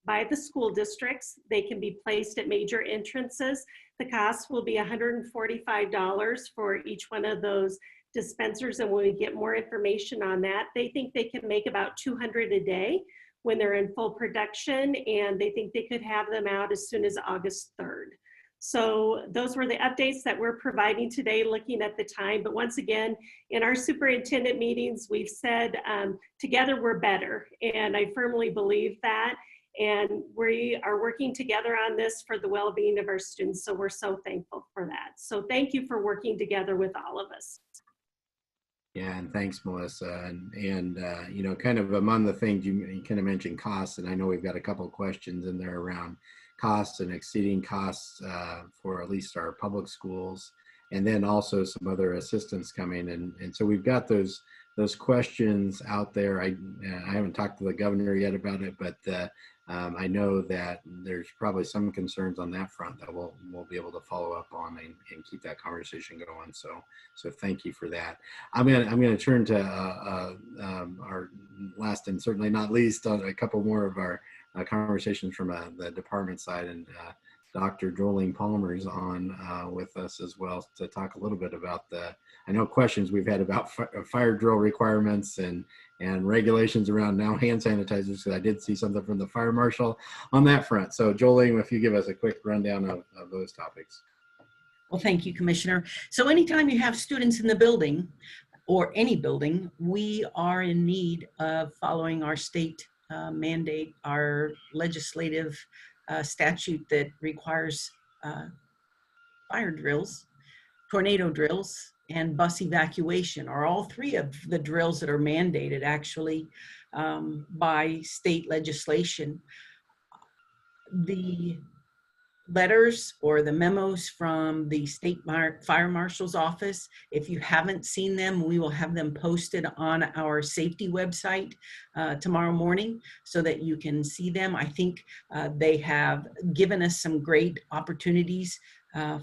by the school districts. They can be placed at major entrances. The cost will be $145 for each one of those dispensers, and when we get more information on that, they think they can make about 200 a day when they're in full production, and they think they could have them out as soon as August 3rd. So those were the updates that we're providing today, looking at the time. But once again, in our superintendent meetings, we've said together we're better. And I firmly believe that. And we are working together on this for the well-being of our students. So we're so thankful for that. So thank you for working together with all of us. Yeah, and thanks, Melissa. And you know, kind of among the things you kind of mentioned costs, and I know we've got a couple of questions in there around costs and exceeding costs for at least our public schools, and then also some other assistance coming. And so we've got those questions out there. I haven't talked to the governor yet about it, but I know that there's probably some concerns on that front that we'll be able to follow up on and keep that conversation going. So thank you for that. I'm gonna turn to our last and certainly not least a couple more of our conversations from the department side, and Dr. Jolene Palmer's on with us as well to talk a little bit about I know questions we've had about fire drill requirements and regulations around now hand sanitizers, because I did see something from the fire marshal on that front. So Jolene, if you give us a quick rundown of those topics. Well, thank you, Commissioner. So anytime you have students in the building or any building, we are in need of following our state mandate, our legislative statute that requires fire drills, tornado drills, and bus evacuation are all three of the drills that are mandated actually by state legislation. The letters or the memos from the state fire marshal's office, if you haven't seen them, we will have them posted on our safety website tomorrow morning so that you can see them. I think they have given us some great opportunities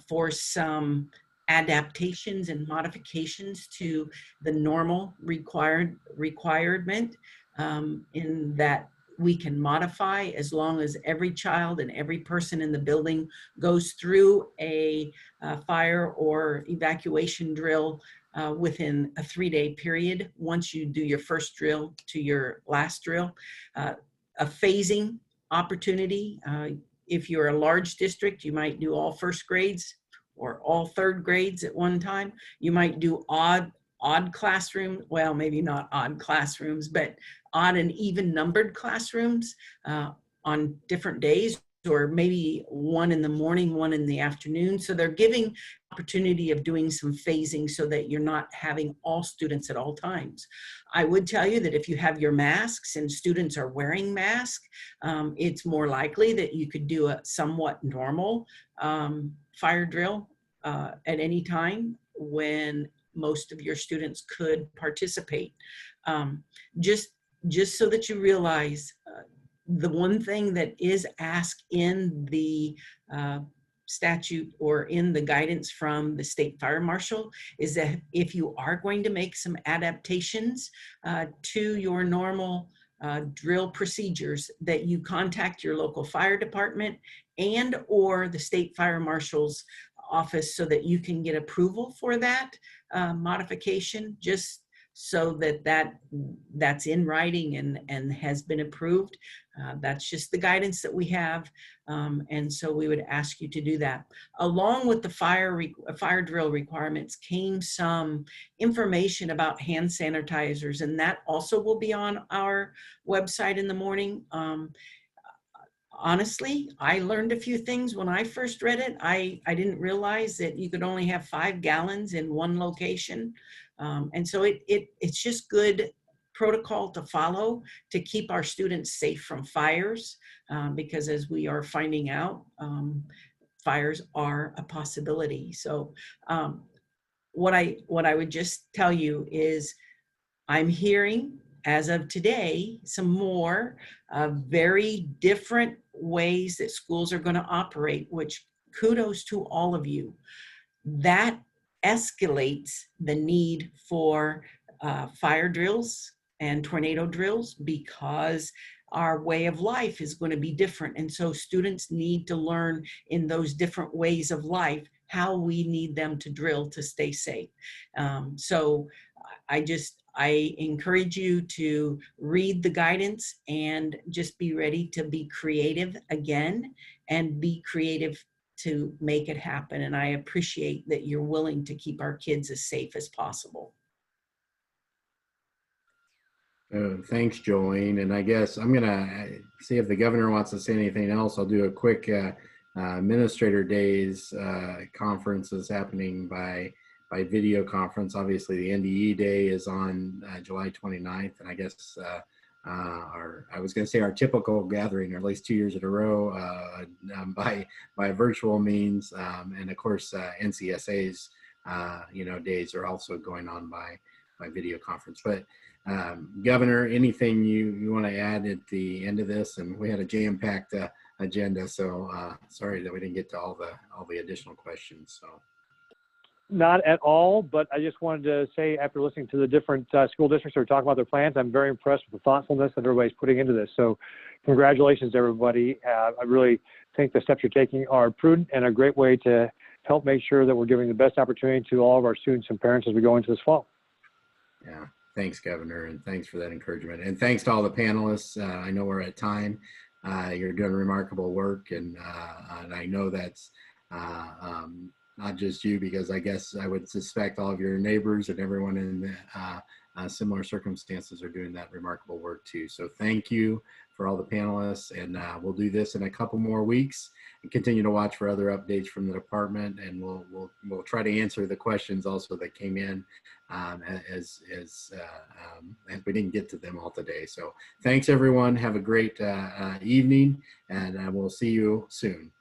for some adaptations and modifications to the normal requirement in that we can modify as long as every child and every person in the building goes through a fire or evacuation drill within a 3-day period. Once you do your first drill to your last drill, a phasing opportunity. If you're a large district, you might do all first grades or all third grades at one time. You might do odd classroom, well, maybe not odd classrooms, but odd and even numbered classrooms on different days, or maybe one in the morning, one in the afternoon. So they're giving opportunity of doing some phasing so that you're not having all students at all times. I would tell you that if you have your masks and students are wearing masks, it's more likely that you could do a somewhat normal fire drill at any time when most of your students could participate. Just so that you realize, the one thing that is asked in the statute or in the guidance from the state fire marshal is that if you are going to make some adaptations to your normal drill procedures, that you contact your local fire department and or the state fire marshal's office so that you can get approval for that modification, just so that that's in writing and has been approved. That's just the guidance that we have. And so we would ask you to do that. Along with the fire drill requirements came some information about hand sanitizers, and that also will be on our website in the morning. Honestly, I learned a few things when I first read it. I didn't realize that you could only have 5 gallons in one location. And so it's just good protocol to follow to keep our students safe from fires, because as we are finding out, fires are a possibility. So what I would just tell you is I'm hearing, as of today, some more very different ways that schools are going to operate, which kudos to all of you. That escalates the need for fire drills and tornado drills, because our way of life is going to be different. And so students need to learn in those different ways of life how we need them to drill to stay safe. So I encourage you to read the guidance and just be ready to be creative again, and be creative to make it happen. And I appreciate that you're willing to keep our kids as safe as possible. Thanks, Jolene. And I guess I'm gonna see if the governor wants to say anything else. I'll do a quick Administrator Days conference is happening by video conference. Obviously, the NDE Day is on July 29th, and I guess I was going to say our typical gathering, or at least 2 years in a row, by virtual means, and of course NCSA's days are also going on by video conference. But Governor, anything you want to add at the end of this? And we had a jam-packed agenda, so sorry that we didn't get to all the additional questions. So. Not at all, but I just wanted to say, after listening to the different school districts who are talking about their plans, I'm very impressed with the thoughtfulness that everybody's putting into this. So congratulations, everybody. I really think the steps you're taking are prudent and a great way to help make sure that we're giving the best opportunity to all of our students and parents as we go into this fall. Yeah, thanks, Governor, and thanks for that encouragement. And thanks to all the panelists. I know we're at time. You're doing remarkable work, and I know that's not just you, because I guess I would suspect all of your neighbors and everyone in similar circumstances are doing that remarkable work too. So thank you for all the panelists, and we'll do this in a couple more weeks and continue to watch for other updates from the department, and we'll try to answer the questions also that came in as we didn't get to them all today. So thanks everyone. Have a great evening, and we'll see you soon.